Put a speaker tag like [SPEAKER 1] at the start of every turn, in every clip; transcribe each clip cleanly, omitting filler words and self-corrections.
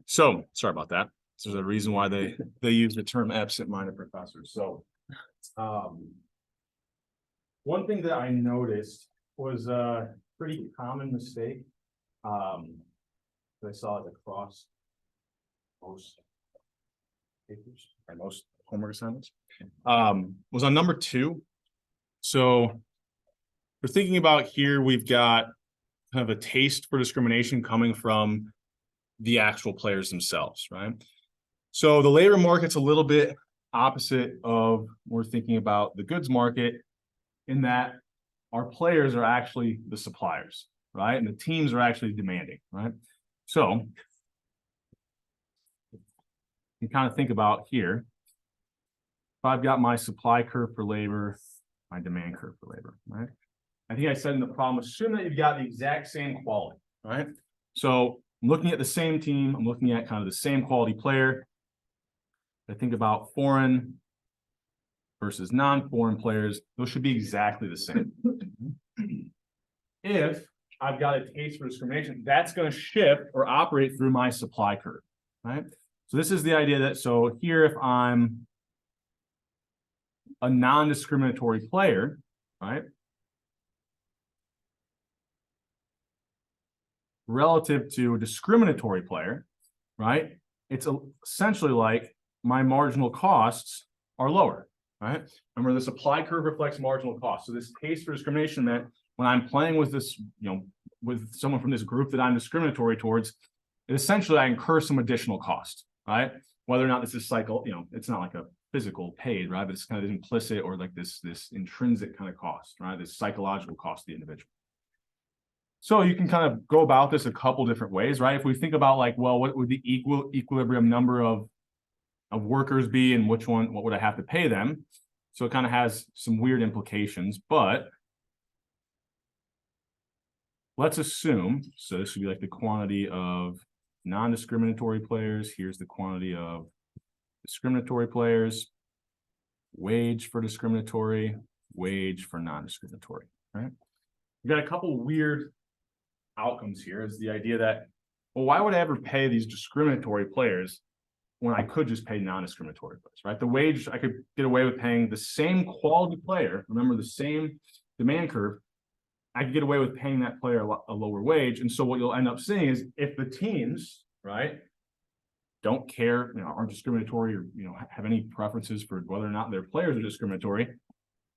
[SPEAKER 1] So sorry about that. There's a reason why they use the term absent-minded professors. So one thing that I noticed was a pretty common mistake that I saw it across most papers or most homework assignments was on number 2. So we're thinking about here, we've got kind of a taste for discrimination coming from the actual players themselves, right? So the labor market's a little bit opposite of we're thinking about the goods market, in that our players are actually the suppliers, right? And the teams are actually demanding, right? So you kind of think about here, if I've got my supply curve for labor, my demand curve for labor, right? I think I said in the problem, assume that you've got the exact same quality, right? So I'm looking at the same team, I'm looking at kind of the same quality player. I think about foreign versus non-foreign players, those should be exactly the same. If I've got a taste for discrimination, that's going to shift or operate through my supply curve, right? So this is the idea that, so here, if I'm a non-discriminatory player, right, relative to a discriminatory player, right, it's essentially like my marginal costs are lower, right? Remember, the supply curve reflects marginal cost. So this taste for discrimination meant when I'm playing with this, with someone from this group that I'm discriminatory towards, essentially I incur some additional cost, right? Whether or not this is cycle, it's not like a physical paid, right? But it's kind of implicit or like this intrinsic kind of cost, right? This psychological cost to the individual. So you can kind of go about this a couple different ways, right? If we think about like, well, what would the equilibrium number of workers be, and what would I have to pay them? So it kind of has some weird implications, but let's assume, so this would be like the quantity of non-discriminatory players. Here's the quantity of discriminatory players, wage for discriminatory, wage for non-discriminatory, right? We've got a couple weird outcomes here. Is the idea that, well, why would I ever pay these discriminatory players when I could just pay non-discriminatory players, right? The wage, I could get away with paying the same quality player, remember the same demand curve, I could get away with paying that player a lower wage. And so what you'll end up seeing is if the teams, right, don't care, aren't discriminatory, or have any preferences for whether or not their players are discriminatory,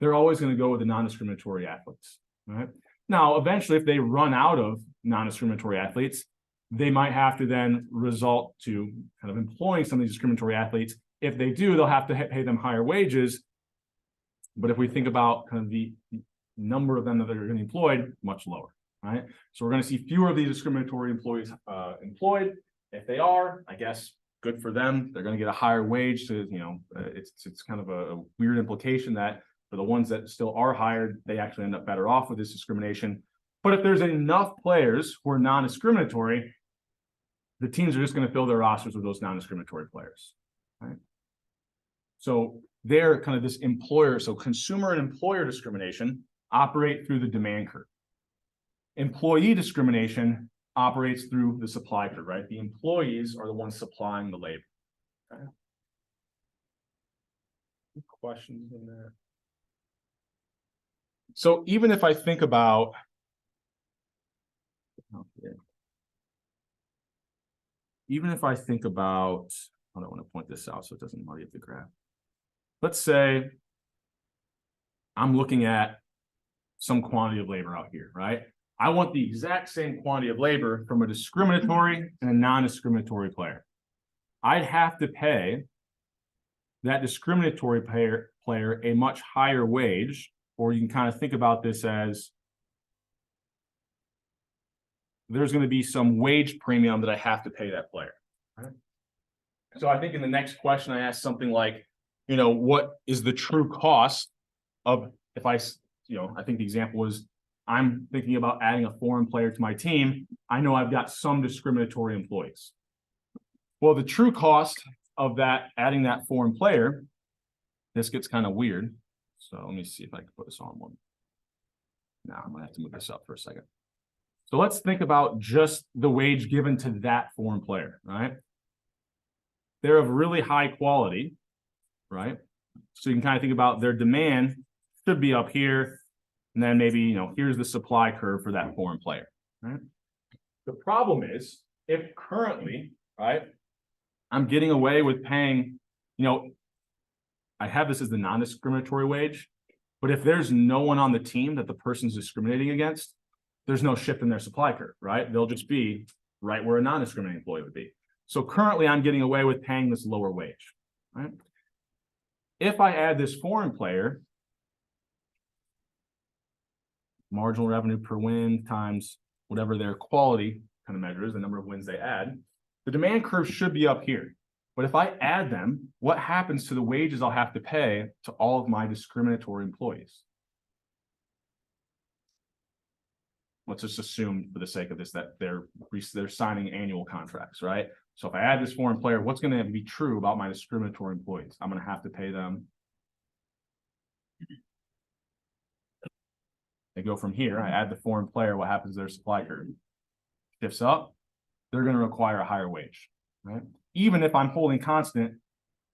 [SPEAKER 1] they're always going to go with the non-discriminatory athletes, right? Now, eventually, if they run out of non-discriminatory athletes, they might have to then result to kind of employing some of these discriminatory athletes. If they do, they'll have to pay them higher wages. But if we think about kind of the number of them that are going to be employed, much lower, right? So we're going to see fewer of these discriminatory employees employed. If they are, I guess, good for them. They're going to get a higher wage. So, it's kind of a weird implication that for the ones that still are hired, they actually end up better off with this discrimination. But if there's enough players who are non-discriminatory, the teams are just going to fill their rosters with those non-discriminatory players, right? So they're kind of this employer. So consumer and employer discrimination operate through the demand curve. Employee discrimination operates through the supply curve, right? The employees are the ones supplying the labor. Okay. Any questions in there? So even if I think about, I don't want to point this out so it doesn't muddy up the graph. Let's say I'm looking at some quantity of labor out here, right? I want the exact same quantity of labor from a discriminatory and a non-discriminatory player. I'd have to pay that discriminatory player a much higher wage, or you can kind of think about this as there's going to be some wage premium that I have to pay that player. Right? So I think in the next question, I asked something like, what is the true cost of, if I think the example was, I'm thinking about adding a foreign player to my team. I know I've got some discriminatory employees. Well, the true cost of that, adding that foreign player, this gets kind of weird. So let me see if I can put this on one. Now I'm gonna have to move this up for a second. So let's think about just the wage given to that foreign player, right? They're of really high quality, right? So you can kind of think about their demand should be up here. And then maybe, you know, here's the supply curve for that foreign player, right? The problem is if currently, right, I'm getting away with paying, you know, I have this as the non-discriminatory wage, but if there's no one on the team that the person's discriminating against, there's no shift in their supply curve, right? They'll just be right where a non-discriminating employee would be. So currently I'm getting away with paying this lower wage, right? If I add this foreign player, marginal revenue per win times whatever their quality kind of measure is, the number of wins they add, the demand curve should be up here. But if I add them, what happens to the wages I'll have to pay to all of my discriminatory employees? Let's just assume for the sake of this that they're signing annual contracts, right? So if I add this foreign player, what's going to be true about my discriminatory employees? I'm going to have to pay them. They go from here. I add the foreign player. What happens to their supply curve? Shifts up. They're going to require a higher wage, right? Even if I'm holding constant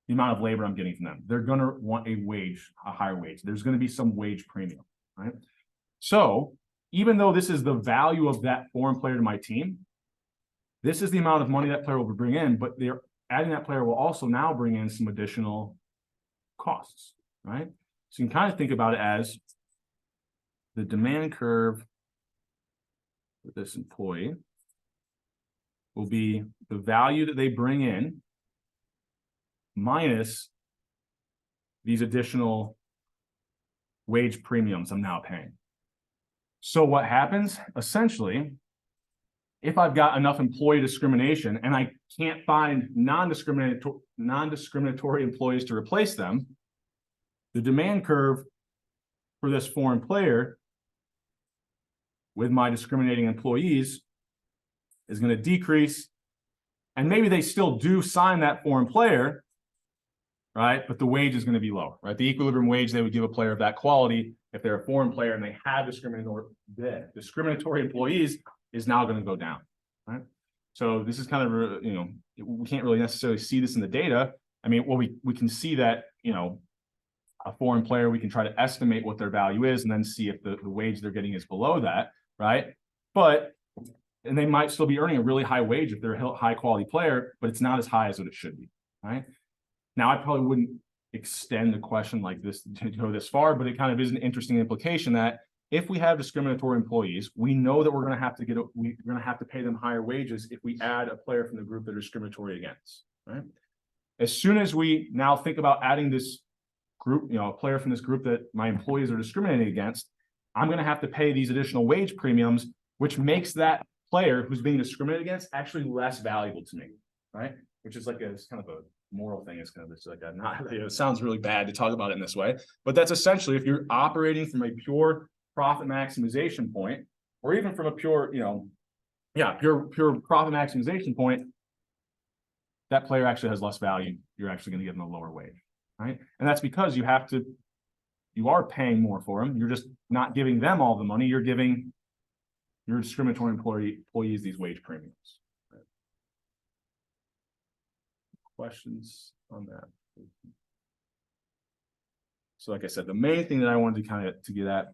[SPEAKER 1] the amount of labor I'm getting from them, they're going to want a higher wage. There's going to be some wage premium, right? So even though this is the value of that foreign player to my team, this is the amount of money that player will bring in, but they're adding that player will also now bring in some additional costs, right? So you can kind of think about it as the demand curve for this employee will be the value that they bring in minus these additional wage premiums I'm now paying. So what happens? Essentially, if I've got enough employee discrimination and I can't find non-discriminatory employees to replace them, the demand curve for this foreign player with my discriminating employees is going to decrease. And maybe they still do sign that foreign player, right? But the wage is going to be lower, right? The equilibrium wage they would give a player of that quality, if they're a foreign player and they have discriminatory employees, is now going to go down, right? So this is kind of, you know, we can't really necessarily see this in the data. I mean, well, we can see that, you know, a foreign player, we can try to estimate what their value is and then see if the wage they're getting is below that, right? And they might still be earning a really high wage if they're a high quality player, but it's not as high as what it should be, right? Now, I probably wouldn't extend the question like this to go this far, but it kind of is an interesting implication that if we have discriminatory employees, we know that we're going to have to pay them higher wages if we add a player from the group that are discriminatory against, right? As soon as we now think about adding this group, you know, a player from this group that my employees are discriminating against, I'm going to have to pay these additional wage premiums, which makes that player who's being discriminated against actually less valuable to me, right? Which is like it's kind of a moral thing. It's kind of like a not. It sounds really bad to talk about it in this way, but that's essentially if you're operating from a pure profit maximization point, or even from a pure, you know, pure profit maximization point, that player actually has less value. You're actually going to give them a lower wage, right? And that's because you are paying more for them. You're just not giving them all the money. You're giving your discriminatory employees these wage premiums. Right? Questions on that? So like I said, the main thing that I wanted to get at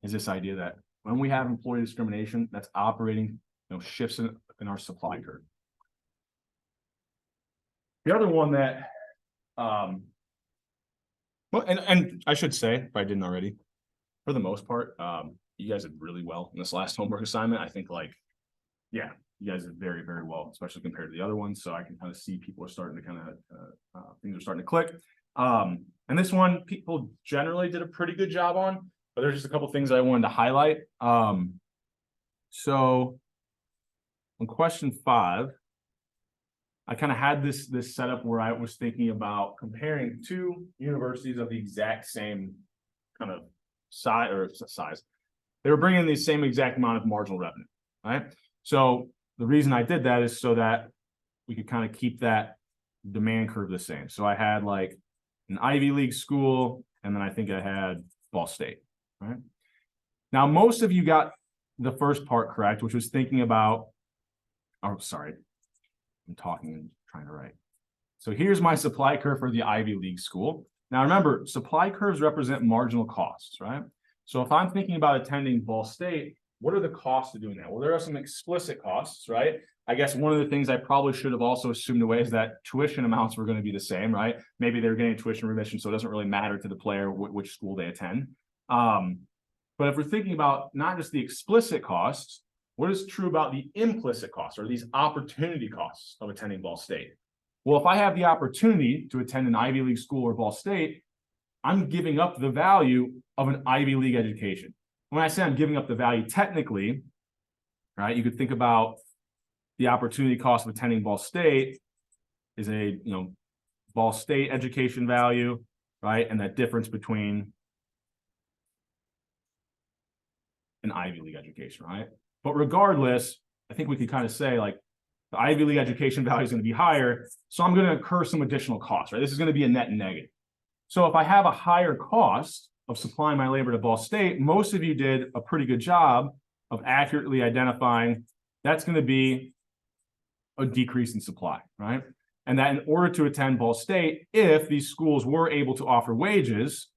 [SPEAKER 1] is this idea that when we have employee discrimination, that's operating, you know, shifts in our supply curve. The other one that, well, and I should say, if I didn't already, for the most part, you guys did really well in this last homework assignment. I think, like, yeah, you guys did very, very well, especially compared to the other ones. So I can kind of see people are starting to things are starting to click. And this one, people generally did a pretty good job on, but there's just a couple things I wanted to highlight. So on question 5, I kind of had this setup where I was thinking about comparing two universities of the exact same kind of size. They were bringing the same exact amount of marginal revenue, right? So the reason I did that is so that we could kind of keep that demand curve the same. So I had like an Ivy League school, and then I think I had Ball State, right? Now, most of you got the first part correct, which was thinking about, oh, sorry, I'm talking and trying to write. So here's my supply curve for the Ivy League school. Now remember, supply curves represent marginal costs, right? So if I'm thinking about attending Ball State, what are the costs of doing that? Well, there are some explicit costs, right? I guess one of the things I probably should have also assumed away is that tuition amounts were going to be the same, right? Maybe they're getting tuition remission, so it doesn't really matter to the player which school they attend. But if we're thinking about not just the explicit costs, what is true about the implicit costs or these opportunity costs of attending Ball State? Well, if I have the opportunity to attend an Ivy League school or Ball State, I'm giving up the value of an Ivy League education. When I say I'm giving up the value technically, right, you could think about the opportunity cost of attending Ball State is a, Ball State education value, right? And that difference between an Ivy League education, right? But regardless, I think we could kind of say like the Ivy League education value is going to be higher, so I'm going to incur some additional costs, right? This is going to be a net negative. So if I have a higher cost of supplying my labor to Ball State, most of you did a pretty good job of accurately identifying that's going to be a decrease in supply, right? And that in order to attend Ball State, if these schools were able to offer wages,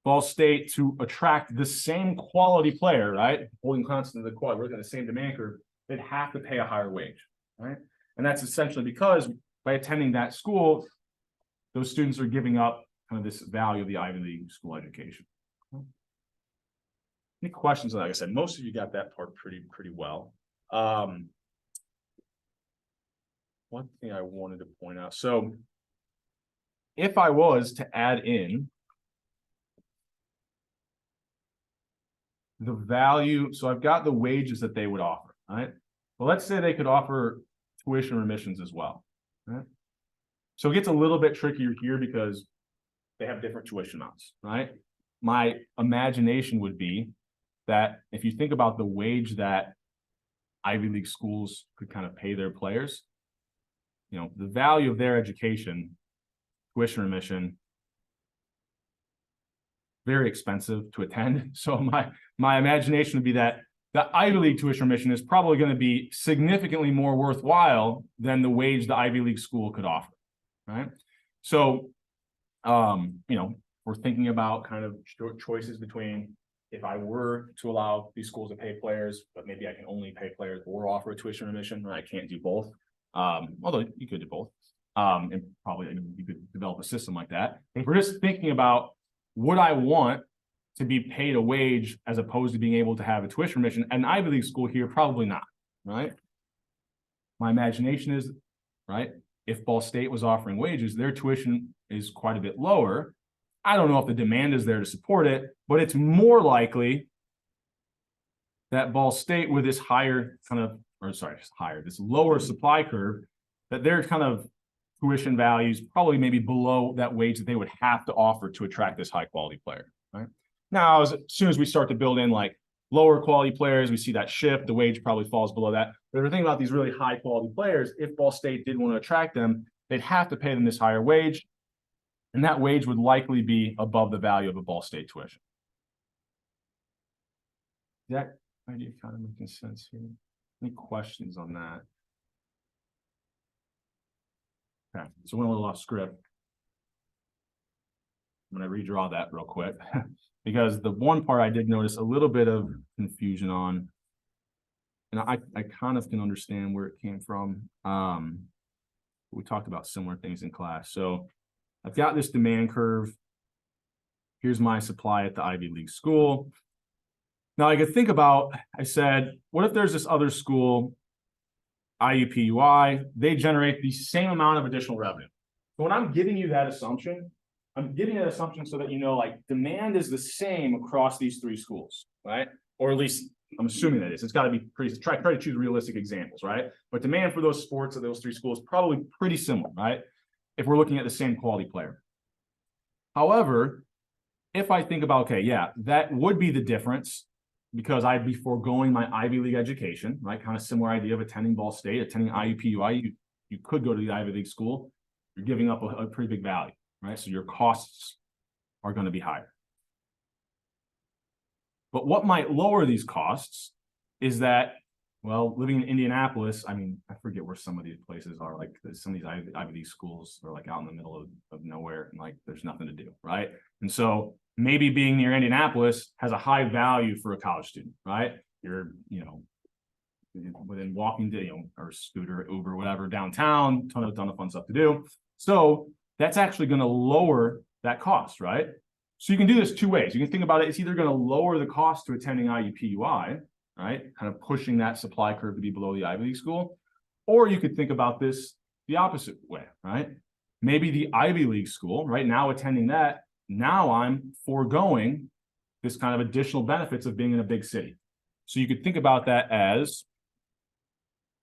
[SPEAKER 1] Ball State to attract the same quality player, right? Holding constant to the quad, looking at the same demand curve, they'd have to pay a higher wage, right? And that's essentially because by attending that school, those students are giving up kind of this value of the Ivy League school education. Any questions? Like I said, most of you got that part pretty well. One thing I wanted to point out. So if I was to add in the value, so I've got the wages that they would offer, right? Well, let's say they could offer tuition remissions as well, right? So it gets a little bit trickier here because they have different tuition amounts, right? My imagination would be that if you think about the wage that Ivy League schools could kind of pay their players, the value of their education, tuition remission, very expensive to attend. So my imagination would be that the Ivy League tuition remission is probably going to be significantly more worthwhile than the wage the Ivy League school could offer, right? So, we're thinking about kind of choices between if I were to allow these schools to pay players, but maybe I can only pay players or offer a tuition remission, right? I can't do both. Although you could do both. And probably you could develop a system like that. But if we're just thinking about would I want to be paid a wage as opposed to being able to have a tuition remission at an Ivy League school here? Probably not, right? My imagination is, right, if Ball State was offering wages, their tuition is quite a bit lower. I don't know if the demand is there to support it, but it's more likely that Ball State with this this lower supply curve, that their kind of tuition values probably maybe below that wage that they would have to offer to attract this high quality player, right? Now, as soon as we start to build in like lower quality players, we see that shift, the wage probably falls below that. But if we're thinking about these really high quality players, if Ball State did want to attract them, they'd have to pay them this higher wage. And that wage would likely be above the value of a Ball State tuition. That idea kind of making sense here? Any questions on that? Okay, so we went a little off script. I'm going to redraw that real quick because the one part I did notice a little bit of confusion on, and I kind of can understand where it came from. We talked about similar things in class. So I've got this demand curve. Here's my supply at the Ivy League school. Now I could think about, I said, what if there's this other school, IUPUI, they generate the same amount of additional revenue. So when I'm giving you that assumption, I'm giving that assumption so that like demand is the same across these three schools, right? Or at least I'm assuming that is. It's got to be pretty, try to choose realistic examples, right? But demand for those sports of those three schools is probably pretty similar, right? If we're looking at the same quality player. However, if I think about, okay, yeah, that would be the difference because I'd be foregoing my Ivy League education, right? Kind of similar idea of attending Ball State, attending IUPUI. You could go to the Ivy League school. You're giving up a pretty big value, right? So your costs are going to be higher. But what might lower these costs is that, well, living in Indianapolis, I mean, I forget where some of these places are, like some of these Ivy League schools are like out in the middle of nowhere and like there's nothing to do, right? And so maybe being near Indianapolis has a high value for a college student, right? You're, within walking, or scooter, Uber, whatever, downtown, ton of fun stuff to do. So that's actually going to lower that cost, right? So you can do this two ways. You can think about it. It's either going to lower the cost to attending IUPUI, right? Kind of pushing that supply curve to be below the Ivy League school. Or you could think about this the opposite way, right? Maybe the Ivy League school, right now attending that, now I'm foregoing this kind of additional benefits of being in a big city. So you could think about that as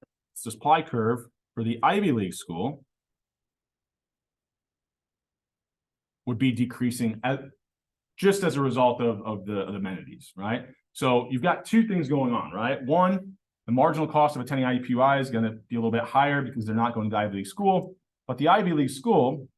[SPEAKER 1] the supply curve for the Ivy League school would be decreasing just as a result of the amenities, right? So you've got two things going on, right? One, the marginal cost of attending IUPUI is going to be a little bit higher because they're not going to the Ivy League school. But the Ivy League school,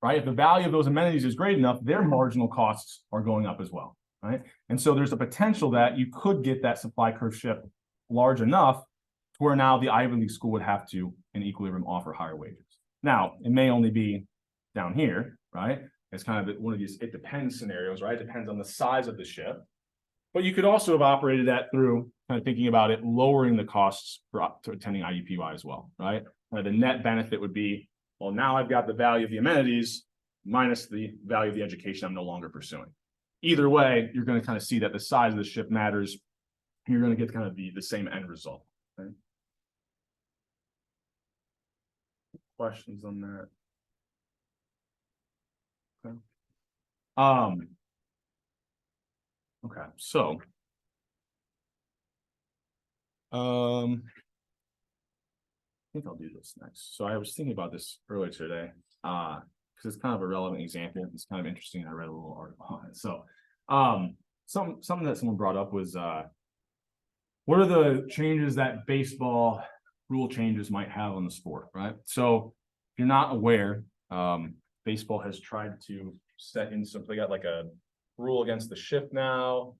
[SPEAKER 1] right, if the value of those amenities is great enough, their marginal costs are going up as well, right? And so there's a potential that you could get that supply curve shift large enough to where now the Ivy League school would have to, in equilibrium, offer higher wages. Now, it may only be down here, right? It's kind of one of these it depends scenarios, right? It depends on the size of the shift. But you could also have operated that through kind of thinking about it, lowering the costs to attending IUPUI as well, right? The net benefit would be, well, now I've got the value of the amenities minus the value of the education I'm no longer pursuing. Either way, you're going to kind of see that the size of the shift matters. And you're going to get kind of the same end result. Okay? Questions on that? Okay. Okay, so I think I'll do this next. So I was thinking about this earlier today, because it's kind of a relevant example. It's kind of interesting. I read a little article on it. So something that someone brought up was what are the changes that baseball rule changes might have on the sport, right? So if you're not aware, baseball has tried to set in something, they got like a rule against the shift now.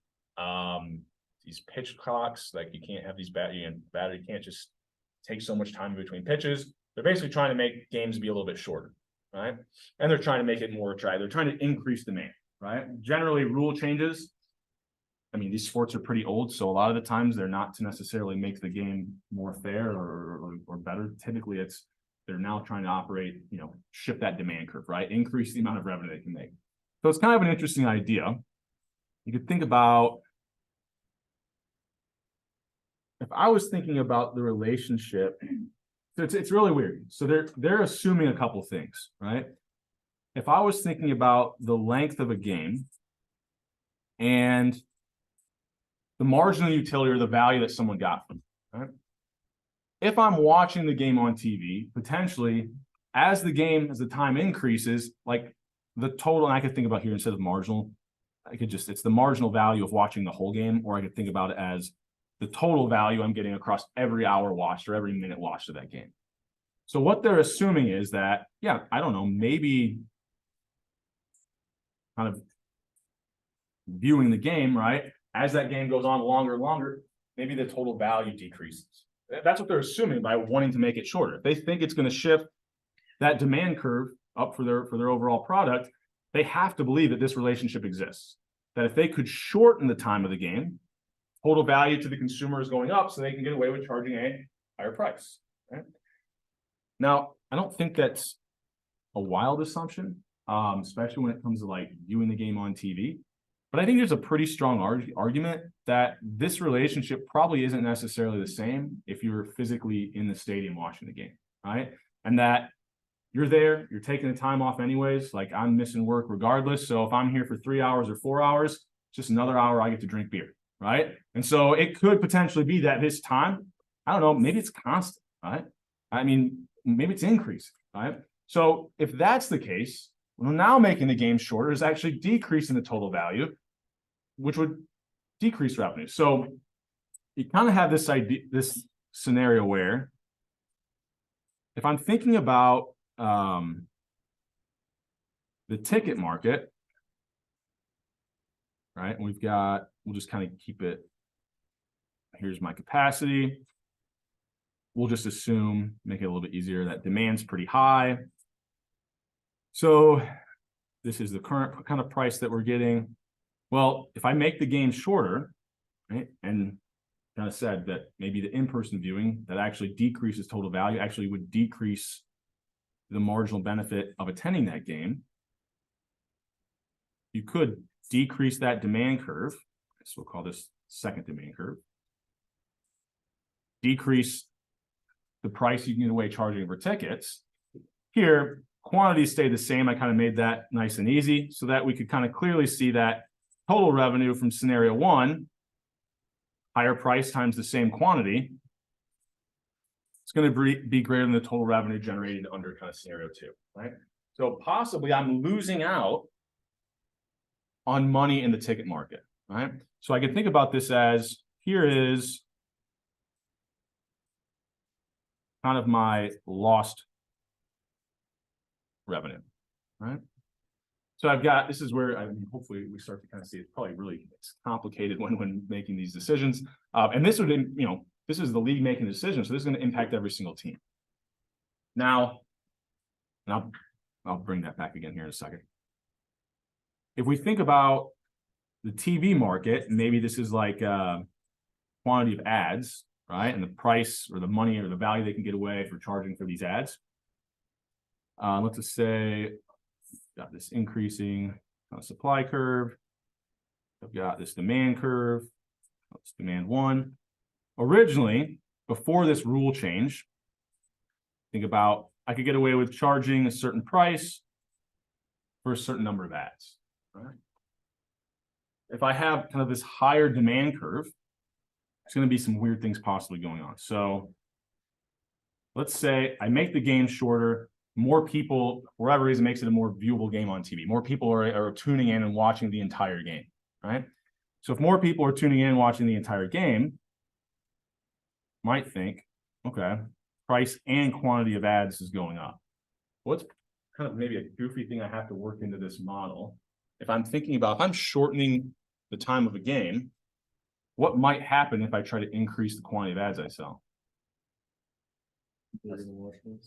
[SPEAKER 1] These pitch clocks, like you can't have these you can't just take so much time between pitches. They're basically trying to make games be a little bit shorter, right? And they're trying to make it more attractive. They're trying to increase demand, right? Generally, rule changes, I mean, these sports are pretty old, so a lot of the times they're not to necessarily make the game more fair or better. Typically, they're now trying to operate, shift that demand curve, right? Increase the amount of revenue they can make. So it's kind of an interesting idea. You could think about, if I was thinking about the relationship, so it's really weird. So they're assuming a couple things, right? If I was thinking about the length of a game and the marginal utility or the value that someone got from it, right? If I'm watching the game on TV, potentially as the time increases, like the total, and I could think about here instead of marginal, it's the marginal value of watching the whole game, or I could think about it as the total value I'm getting across every hour watched or every minute watched of that game. So what they're assuming is that, yeah, I don't know, maybe kind of viewing the game, right? As that game goes on longer and longer, maybe the total value decreases. That's what they're assuming by wanting to make it shorter. If they think it's going to shift that demand curve up for their overall product, they have to believe that this relationship exists. That if they could shorten the time of the game, total value to the consumer is going up, so they can get away with charging a higher price. Right? Now, I don't think that's a wild assumption, especially when it comes to like viewing the game on TV. But I think there's a pretty strong argument that this relationship probably isn't necessarily the same if you're physically in the stadium watching the game, right? And that you're there, you're taking the time off anyways, like I'm missing work regardless. So if I'm here for 3 hours or 4 hours, just another hour I get to drink beer, right? And so it could potentially be that this time, I don't know, maybe it's constant, right? I mean, maybe it's increasing, right? So if that's the case, well, now making the game shorter is actually decreasing the total value, which would decrease revenue. So you kind of have this idea, this scenario where if I'm thinking about the ticket market, right? We've got we'll just kind of keep it. Here's my capacity. We'll just assume, make it a little bit easier, that demand's pretty high. So this is the current kind of price that we're getting. Well, if I make the game shorter, right, and kind of said that maybe the in-person viewing that actually decreases total value actually would decrease the marginal benefit of attending that game. You could decrease that demand curve. So we'll call this second demand curve. Decrease the price you can get away charging for tickets. Here, quantities stay the same. I kind of made that nice and easy so that we could kind of clearly see that total revenue from scenario 1, higher price times the same quantity, it's going to be greater than the total revenue generated under kind of scenario 2, right? So possibly I'm losing out on money in the ticket market, right? So I can think about this as, here is kind of my lost revenue, right? So I've got, this is where, I mean, hopefully we start to kind of see it's probably really complicated when making these decisions. And this would, you know, this is the league making the decision. So this is going to impact every single team. Now, and I'll bring that back again here in a second. If we think about the TV market, maybe this is like quantity of ads, right? And the price or the money or the value they can get away for charging for these ads. Let's just say, got this increasing supply curve. I've got this demand curve. That's demand 1. Originally, before this rule change, think about, I could get away with charging a certain price for a certain number of ads. Right? If I have kind of this higher demand curve, there's going to be some weird things possibly going on. So let's say I make the game shorter. More people, for whatever reason, makes it a more viewable game on TV. More people are tuning in and watching the entire game, right? So if more people are tuning in and watching the entire game, might think, okay, price and quantity of ads is going up. What's kind of maybe a goofy thing I have to work into this model? If I'm thinking about, if I'm shortening the time of a game, what might happen if I try to increase the quantity of ads I sell?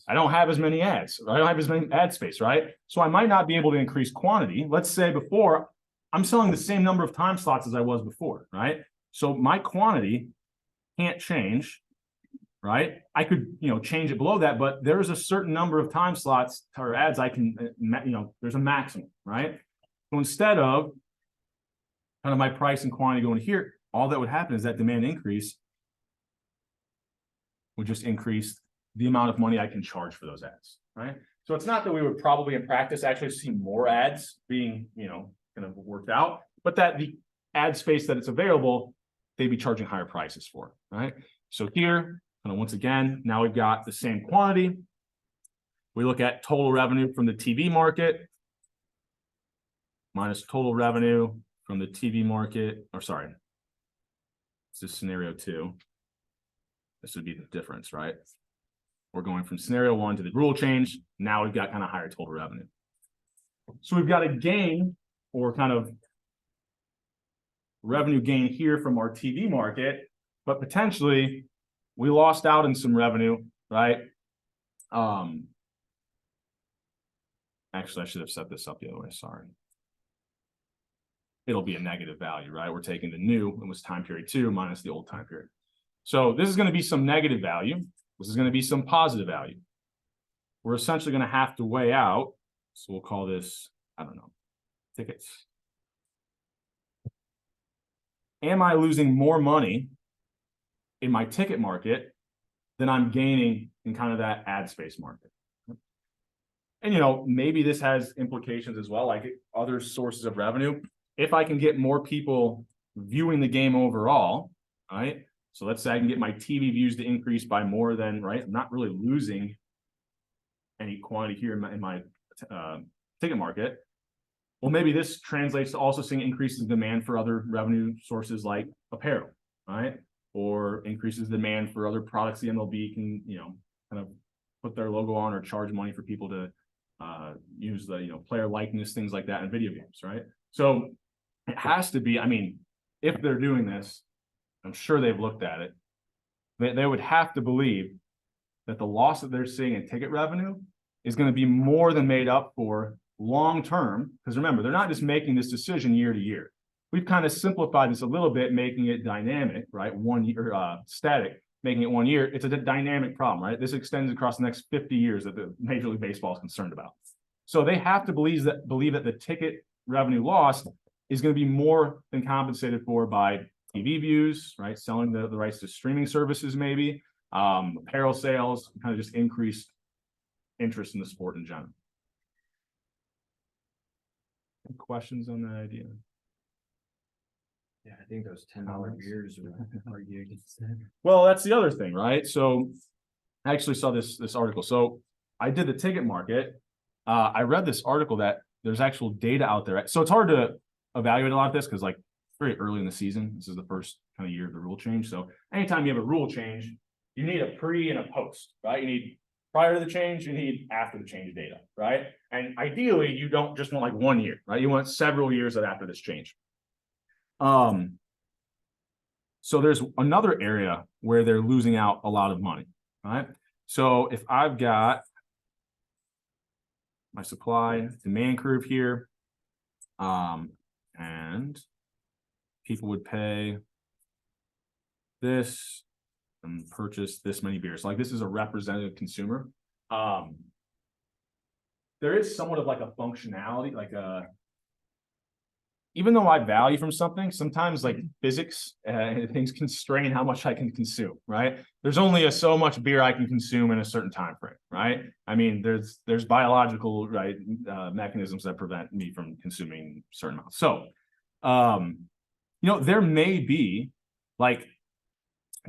[SPEAKER 1] I don't have as many ads. I don't have as many ad space, right? So I might not be able to increase quantity. Let's say before, I'm selling the same number of time slots as I was before, right? So my quantity can't change, right? I could, you know, change it below that, but there's a certain number of time slots or ads I can, you know, there's a maximum, right? So instead of kind of my price and quantity going here, all that would happen is that demand increase would just increase the amount of money I can charge for those ads, right? So it's not that we would probably in practice actually see more ads being, you know, kind of worked out, but that the ad space that it's available, they'd be charging higher prices for, right? So here, kind of once again, now we've got the same quantity. We look at total revenue from the TV market minus total revenue from the TV market, or sorry, this is scenario 2. This would be the difference, right? We're going from scenario 1 to the rule change. Now we've got kind of higher total revenue. So we've got a gain or kind of revenue gain here from our TV market, but potentially we lost out in some revenue, right? Actually, I should have set this up the other way. Sorry. It'll be a negative value, right? We're taking the new, it was time period 2 minus the old time period. So this is going to be some negative value. This is going to be some positive value. We're essentially going to have to weigh out. So we'll call this, I don't know, tickets. Am I losing more money in my ticket market than I'm gaining in kind of that ad space market? And, you know, maybe this has implications as well, like other sources of revenue. If I can get more people viewing the game overall, right? So let's say I can get my TV views to increase by more than, right? I'm not really losing any quantity here in my ticket market. Well, maybe this translates to also seeing increases in demand for other revenue sources like apparel, right? Or increases demand for other products the MLB can, you know, kind of put their logo on or charge money for people to use the, you know, player likeness, things like that in video games, right? So it has to be, I mean, if they're doing this, I'm sure they've looked at it. They would have to believe that the loss that they're seeing in ticket revenue is going to be more than made up for long term. Because remember, they're not just making this decision year to year. We've kind of simplified this a little bit, making it dynamic, right? 1 year, static, making it 1 year. It's a dynamic problem, right? This extends across the next 50 years that the Major League Baseball is concerned about. So they have to believe that the ticket revenue lost is going to be more than compensated for by TV views, right? Selling the rights to streaming services, maybe apparel sales, kind of just increased interest in the sport in general. Any questions on that idea?
[SPEAKER 2] Yeah, I think those $10 beers are against that.
[SPEAKER 1] Well, that's the other thing, right? So I actually saw this article. So I did the ticket market. I read this article that there's actual data out there. So it's hard to evaluate a lot of this because like very early in the season, this is the first kind of year of the rule change. So anytime you have a rule change, you need a pre and a post, right? You need prior to the change, you need after the change data, right? And ideally, you don't just want like 1 year, right? You want several years after this change. So there's another area where they're losing out a lot of money, right? So if I've got my supply demand curve here, and people would pay this and purchase this many beers. Like this is a representative consumer. There is somewhat of like a functionality, like even though I value from something, sometimes like physics things constrain how much I can consume, right? There's only so much beer I can consume in a certain time frame, right? I mean, there's biological mechanisms that prevent me from consuming certain amounts. So, there may be like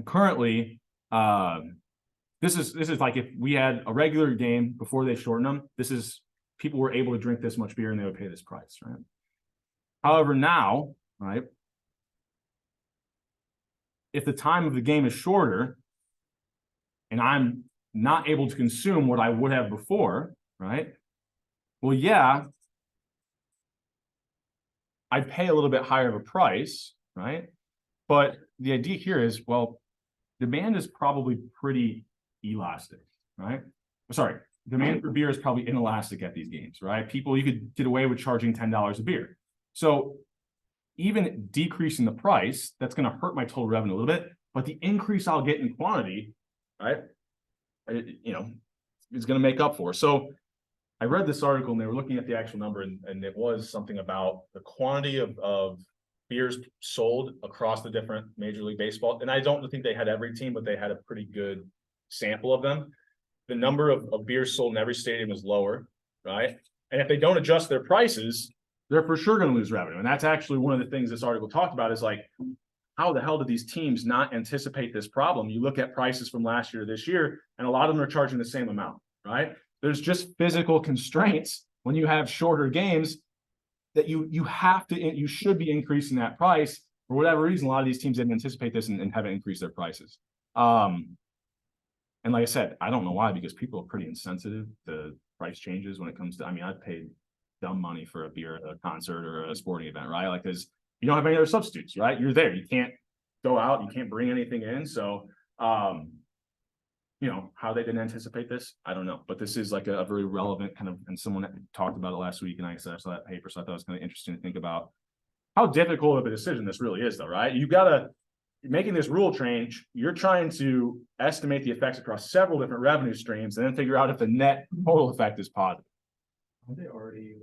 [SPEAKER 1] currently, this is like if we had a regular game before they shortened them, this is people were able to drink this much beer and they would pay this price, right? However, now, right, if the time of the game is shorter and I'm not able to consume what I would have before, right? Well, yeah, I'd pay a little bit higher of a price, right? But the idea here is, well, demand is probably pretty elastic, right? Sorry, demand for beer is probably inelastic at these games, right? You could get away with charging $10 a beer. So even decreasing the price, that's going to hurt my total revenue a little bit, but the increase I'll get in quantity, right, is going to make up for. So I read this article and they were looking at the actual number and it was something about the quantity of beers sold across the different Major League Baseball. And I don't think they had every team, but they had a pretty good sample of them. The number of beers sold in every stadium is lower, right? And if they don't adjust their prices, they're for sure going to lose revenue. And that's actually one of the things this article talked about is like, how the hell did these teams not anticipate this problem? You look at prices from last year to this year, and a lot of them are charging the same amount, right? There's just physical constraints when you have shorter games that you should be increasing that price. For whatever reason, a lot of these teams didn't anticipate this and haven't increased their prices. And like I said, I don't know why, because people are pretty insensitive to price changes when it comes to, I've paid dumb money for a beer at a concert or a sporting event, right? Like, because you don't have any other substitutes, right? You're there. You can't go out. You can't bring anything in. So, how they didn't anticipate this, I don't know. But this is like a very relevant kind of, and someone talked about it last week, and I saw that paper, so I thought it was kind of interesting to think about how difficult of a decision this really is, though, right? Making this rule change, you're trying to estimate the effects across several different revenue streams and then figure out if the net total effect is positive.
[SPEAKER 2] Are they already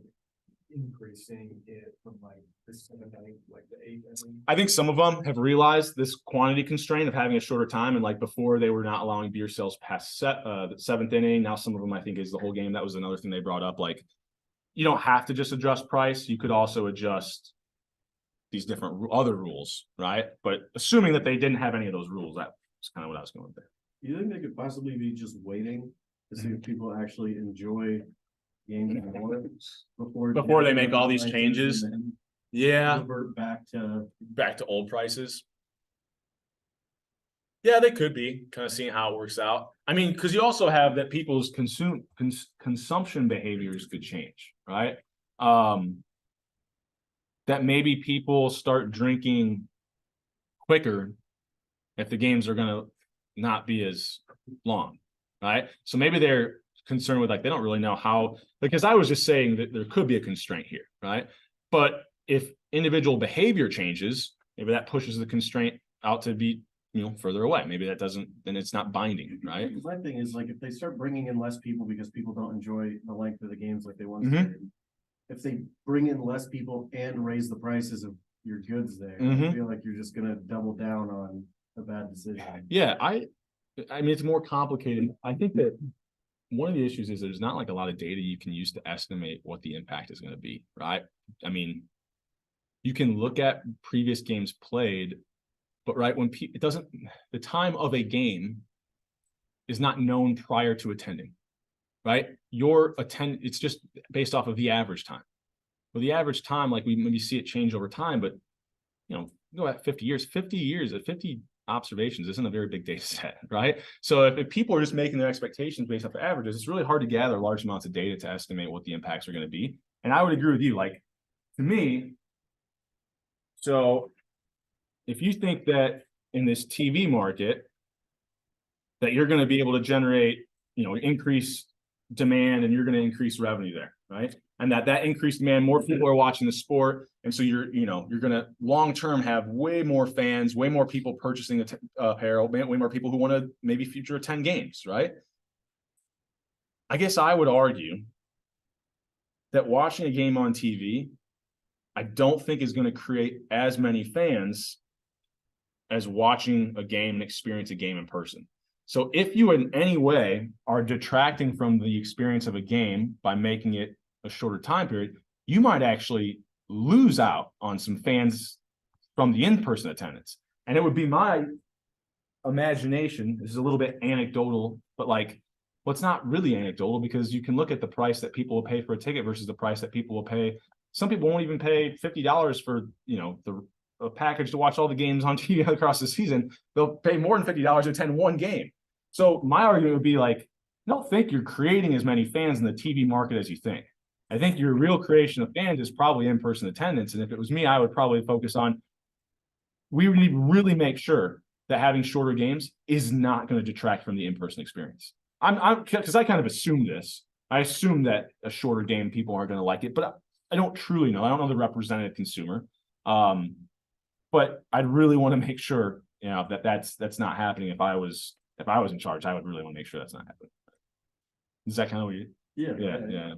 [SPEAKER 2] increasing it from like the 7th inning, like the 8th inning?
[SPEAKER 1] I think some of them have realized this quantity constraint of having a shorter time, and like before they were not allowing beer sales past the 7th inning. Now some of them I think is the whole game. That was another thing they brought up. Like, you don't have to just adjust price. You could also adjust these different other rules, right? But assuming that they didn't have any of those rules, that was kind of what I was going with there.
[SPEAKER 3] You think they could possibly be just waiting to see if people actually enjoy games more
[SPEAKER 1] before they make all these changes? Yeah,
[SPEAKER 3] revert back to
[SPEAKER 1] old prices. Yeah, they could be kind of seeing how it works out. Because you also have that people's consumption behaviors could change, right? That maybe people start drinking quicker if the games are going to not be as long, right? So maybe they're concerned with like, they don't really know how, because I was just saying that there could be a constraint here, right? But if individual behavior changes, maybe that pushes the constraint out to be, further away. Maybe that doesn't, then it's not binding, right?
[SPEAKER 3] My thing is like, if they start bringing in less people because people don't enjoy the length of the games like they once
[SPEAKER 1] Mhm.
[SPEAKER 3] did. If they bring in less people and raise the prices of your goods there, I
[SPEAKER 1] Mhm.
[SPEAKER 3] feel like you're just gonna double down on a bad decision.
[SPEAKER 1] Yeah, I mean, it's more complicated. I think that one of the issues is there's not like a lot of data you can use to estimate what the impact is going to be, right? I mean, you can look at previous games played, but right when it doesn't, the time of a game is not known prior to attending, right? It's just based off of the average time. Well, the average time, like we maybe see it change over time, but go at 50 years, 50 observations isn't a very big data set, right? So if people are just making their expectations based off the averages, it's really hard to gather large amounts of data to estimate what the impacts are going to be. And I would agree with you, like, to me, so if you think that in this TV market that you're going to be able to generate, increase demand and you're going to increase revenue there, right? And that increased demand, more people are watching the sport. And so you're going to long-term have way more fans, way more people purchasing the apparel, way more people who want to maybe future attend games, right? I guess I would argue that watching a game on TV, I don't think is going to create as many fans as watching a game and experience a game in person. So if you in any way are detracting from the experience of a game by making it a shorter time period, you might actually lose out on some fans from the in-person attendance. And it would be my imagination, this is a little bit anecdotal, but like, well, it's not really anecdotal because you can look at the price that people will pay for a ticket versus the price that people will pay. Some people won't even pay $50 for, a package to watch all the games on TV across the season. They'll pay more than $50 to attend one game. So my argument would be like, I don't think you're creating as many fans in the TV market as you think. I think your real creation of fans is probably in-person attendance. And if it was me, I would probably focus on, we need to really make sure that having shorter games is not going to detract from the in-person experience. Because I kind of assume this. I assume that a shorter game, people aren't going to like it, but I don't truly know. I don't know the representative consumer. But I'd really want to make sure, that that's not happening. If I was in charge, I would really want to make sure that's not happening. Is that kind of what you? Yeah.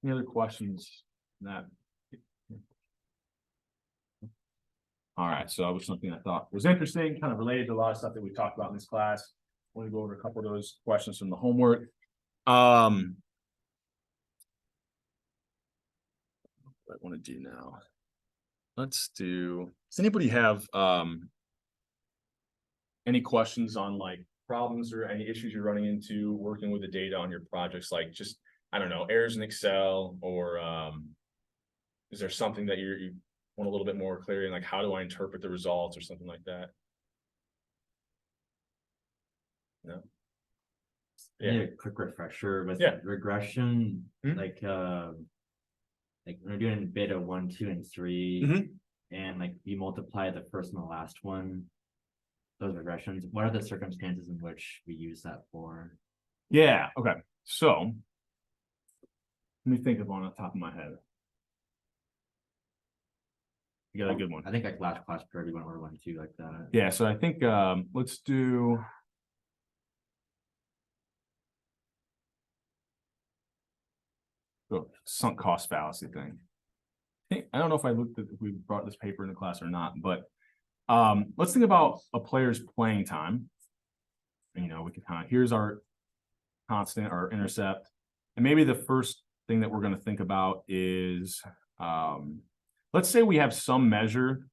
[SPEAKER 1] Any other questions on that? All right, so it was something I thought was interesting, kind of related to a lot of stuff that we talked about in this class. I want to go over a couple of those questions from the homework. What I want to do now. Let's do, does anybody have any questions on like problems or any issues you're running into working with the data on your projects? Like just, I don't know, errors in Excel, or is there something that you want a little bit more clarity in, like how do I interpret the results or something like that? No.
[SPEAKER 4] Yeah, a quick refresher with
[SPEAKER 1] Yeah.
[SPEAKER 4] regression,
[SPEAKER 1] Mhm.
[SPEAKER 4] like when we're doing beta 1, 2, and 3,
[SPEAKER 1] Mhm.
[SPEAKER 4] and like you multiply the first and the last one, those regressions, what are the circumstances in which we use that for?
[SPEAKER 1] Yeah, okay. So let me think of one on the top of my head. You got a good one.
[SPEAKER 4] I think like last class period we went over 1, 2 like that.
[SPEAKER 1] Yeah, so I think let's do the sunk cost fallacy thing. I don't know if we brought this paper into class or not, but let's think about a player's playing time. We can kind of, here's our constant, our intercept, and maybe the first thing that we're going to think about is let's say we have some measure.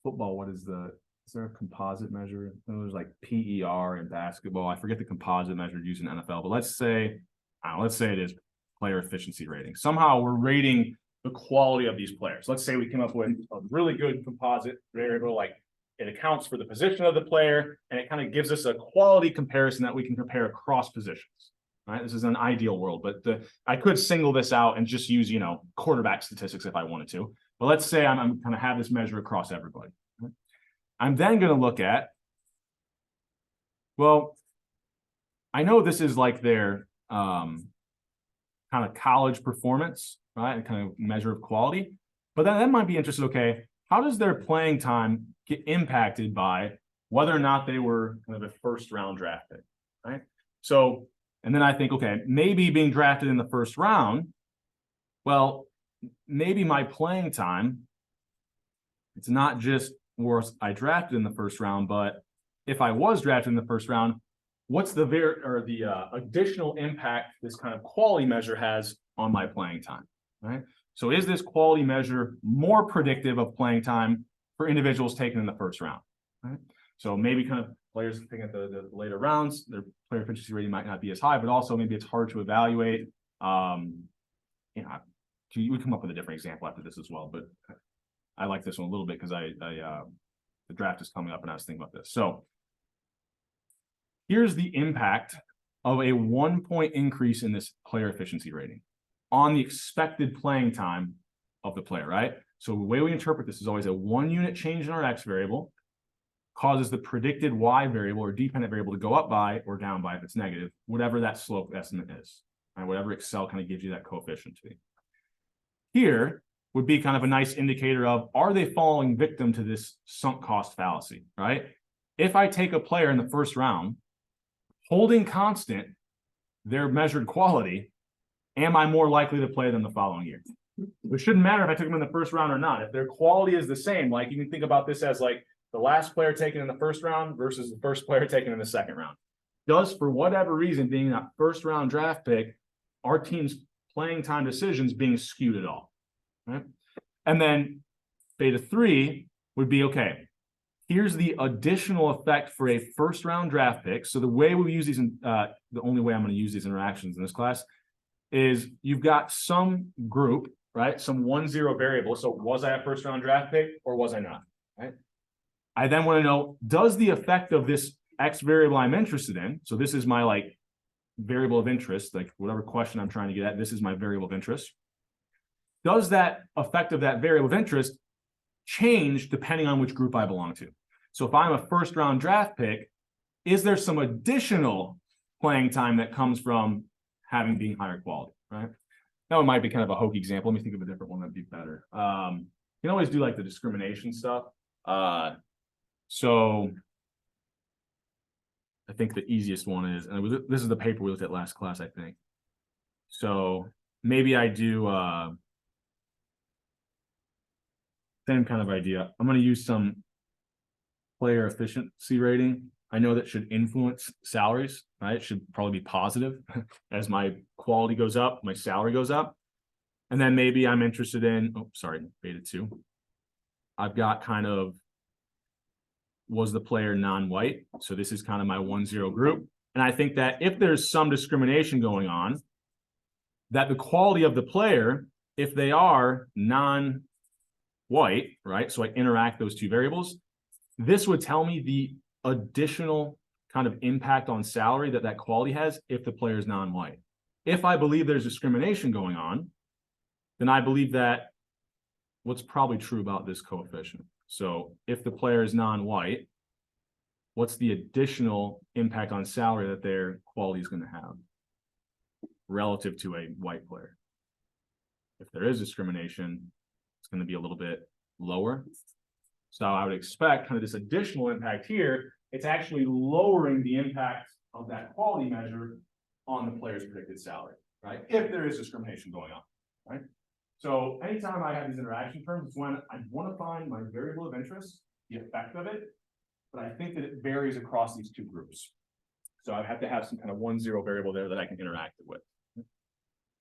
[SPEAKER 1] Football, is there a composite measure? There's like PER in basketball. I forget the composite measure used in NFL, but let's say it is player efficiency rating. Somehow we're rating the quality of these players. Let's say we came up with a really good composite variable, like it accounts for the position of the player, and it kind of gives us a quality comparison that we can compare across positions. Right? This is an ideal world, but I could single this out and just use, quarterback statistics if I wanted to. But let's say I'm kind of have this measure across everybody. I'm then going to look at, well, I know this is like their kind of college performance, right? And kind of measure of quality. But then that might be interesting. Okay, how does their playing time get impacted by whether or not they were kind of a first round draft pick, right? So, and then I think, okay, maybe being drafted in the first round, well, maybe my playing time, it's not just was I drafted in the first round, but if I was drafted in the first round, what's the additional impact this kind of quality measure has on my playing time, right? So is this quality measure more predictive of playing time for individuals taken in the first round, right? So maybe kind of players taken at the later rounds, their player efficiency rating might not be as high, but also maybe it's hard to evaluate. You know, we come up with a different example after this as well, but I like this one a little bit because the draft is coming up and I was thinking about this. So here's the impact of a 1 point increase in this player efficiency rating on the expected playing time of the player, right? So the way we interpret this is always a 1 unit change in our X variable causes the predicted Y variable or dependent variable to go up by or down by if it's negative, whatever that slope estimate is, right? Whatever Excel kind of gives you that coefficient to be. Here would be kind of a nice indicator of, are they falling victim to this sunk cost fallacy, right? If I take a player in the first round, holding constant their measured quality, am I more likely to play them the following year? It shouldn't matter if I took them in the first round or not. If their quality is the same, like you can think about this as like the last player taken in the first round versus the first player taken in the second round. Does, for whatever reason, being that first round draft pick, our team's playing time decisions being skewed at all, right? And then beta 3 would be, okay, here's the additional effect for a first round draft pick. So the way we use these, the only way I'm going to use these interactions in this class is you've got some group, right? Some 1-0 variable. So was I a first round draft pick or was I not, right? I then want to know, does the effect of this X variable I'm interested in, so this is my like variable of interest, like whatever question I'm trying to get at, this is my variable of interest. Does that effect of that variable of interest change depending on which group I belong to? So if I'm a first round draft pick, is there some additional playing time that comes from having being higher quality, right? That one might be kind of a hokey example. Let me think of a different one that'd be better. You can always do like the discrimination stuff. So I think the easiest one is, and this is the paper we looked at last class, I think. So maybe I do same kind of idea. I'm going to use some player efficiency rating. I know that should influence salaries, right? It should probably be positive. As my quality goes up, my salary goes up. And then maybe I'm interested in, oh, sorry, beta 2. I've got kind of, was the player non-white? So this is kind of my 1-0 group. And I think that if there's some discrimination going on, that the quality of the player, if they are non-white, right? So I interact those two variables. This would tell me the additional kind of impact on salary that that quality has if the player is non-white. If I believe there's discrimination going on, then I believe that what's probably true about this coefficient. So if the player is non-white, what's the additional impact on salary that their quality is going to have relative to a white player? If there is discrimination, it's going to be a little bit lower. So I would expect kind of this additional impact here, it's actually lowering the impact of that quality measure on the player's predicted salary, right? If there is discrimination going on, right? So anytime I have these interaction terms, it's when I want to find my variable of interest, the effect of it, but I think that it varies across these two groups. So I have to have some kind of 1-0 variable there that I can interact with. If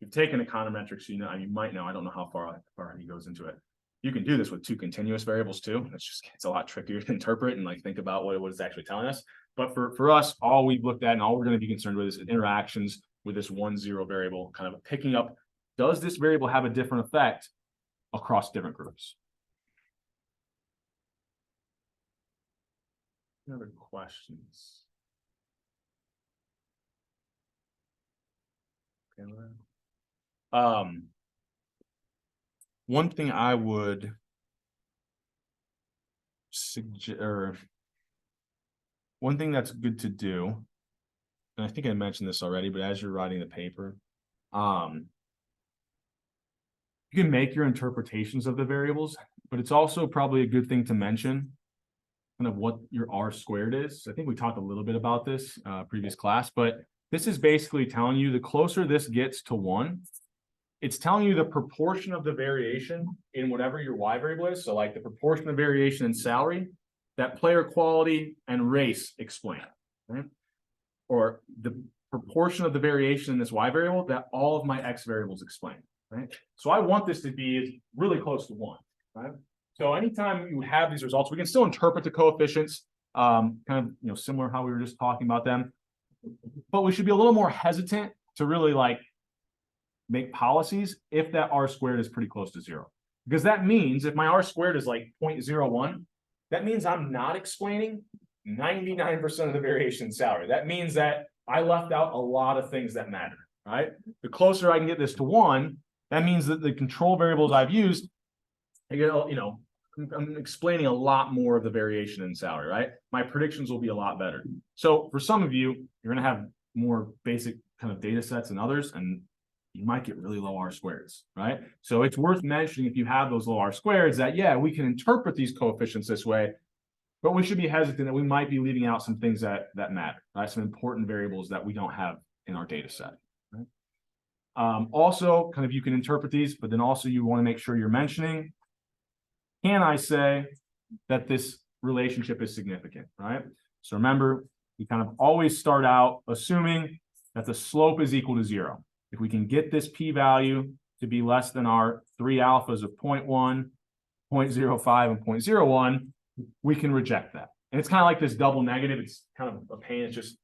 [SPEAKER 1] you've taken econometrics, you know, you might know, I don't know how far he goes into it. You can do this with two continuous variables too. It's a lot trickier to interpret and like think about what it's actually telling us. But for us, all we've looked at and all we're going to be concerned with is interactions with this 1-0 variable, kind of picking up, does this variable have a different effect across different groups? Any other questions? Okay, one thing I would one thing that's good to do, and I think I mentioned this already, but as you're writing the paper, you can make your interpretations of the variables, but it's also probably a good thing to mention kind of what your R squared is. I think we talked a little bit about this previous class, but this is basically telling you the closer this gets to 1, it's telling you the proportion of the variation in whatever your Y variable is. So like the proportion of variation in salary that player quality and race explain, right? Or the proportion of the variation in this Y variable that all of my X variables explain, right? So I want this to be really close to 1, right? So anytime you have these results, we can still interpret the coefficients, kind of, similar how we were just talking about them, but we should be a little more hesitant to really like make policies if that R squared is pretty close to 0. Because that means if my R squared is like 0.01, that means I'm not explaining 99% of the variation in salary. That means that I left out a lot of things that matter, right? The closer I can get this to 1, that means that the control variables I've used, I'm explaining a lot more of the variation in salary, right? My predictions will be a lot better. So for some of you, you're going to have more basic kind of data sets than others, and you might get really low R squareds, right? So it's worth mentioning if you have those low R squareds that, yeah, we can interpret these coefficients this way, but we should be hesitant that we might be leaving out some things that matter, right? Some important variables that we don't have in our data set, right? Also, kind of you can interpret these, but then also you want to make sure you're mentioning, can I say that this relationship is significant, right? So remember, we kind of always start out assuming that the slope is equal to 0. If we can get this p-value to be less than our 3 alphas of 0.1, 0.05, and 0.01, we can reject that. And it's kind of like this double negative. It's kind of a pain. It's just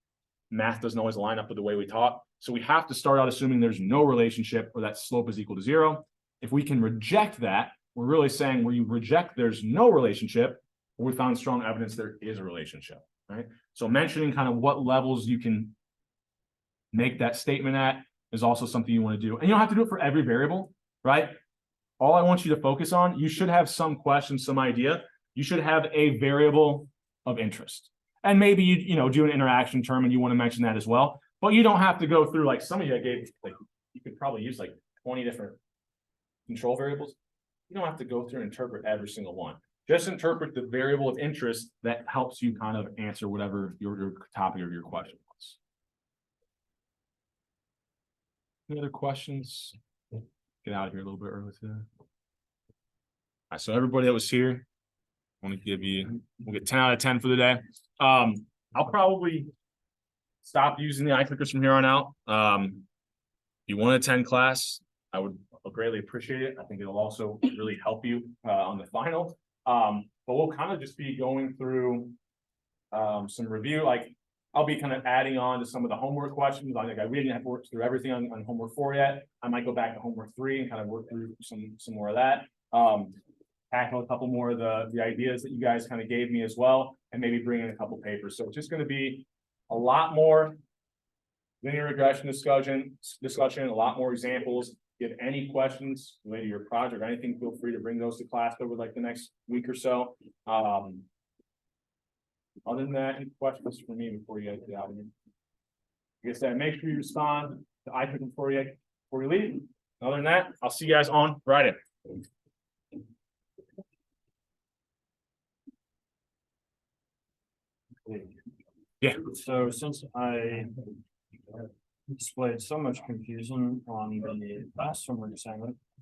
[SPEAKER 1] math doesn't always line up with the way we taught. So we have to start out assuming there's no relationship or that slope is equal to 0. If we can reject that, we're really saying where you reject there's no relationship, or we found strong evidence there is a relationship, right? So mentioning kind of what levels you can make that statement at is also something you want to do. And you don't have to do it for every variable, right? All I want you to focus on, you should have some question, some idea. You should have a variable of interest. And maybe you do an interaction term and you want to mention that as well. But you don't have to go through like some of you I gave, like you could probably use like 20 different control variables. You don't have to go through and interpret every single one. Just interpret the variable of interest that helps you kind of answer whatever your topic of your question was. Any other questions? Get out of here a little bit early today. All right, so everybody that was here, I want to give you, we'll get 10 out of 10 for the day. I'll probably stop using the iClickers from here on out. If you want to attend class, I would greatly appreciate it. I think it'll also really help you on the final. But we'll kind of just be going through some review. Like I'll be kind of adding on to some of the homework questions. I think we didn't have worked through everything on homework 4 yet. I might go back to homework 3 and kind of work through some more of that. Tackle a couple more of the ideas that you guys kind of gave me as well, and maybe bring in a couple papers. So it's just going to be a lot more linear regression discussion, a lot more examples. If you have any questions related to your project or anything, feel free to bring those to class over like the next week or so. Other than that, any questions for me before you guys get out of here? Like I said, make sure you respond to iClick before you leave. Other than that, I'll see you guys on Friday. Yeah.
[SPEAKER 5] So since I displayed so much confusion on the last homework assignment,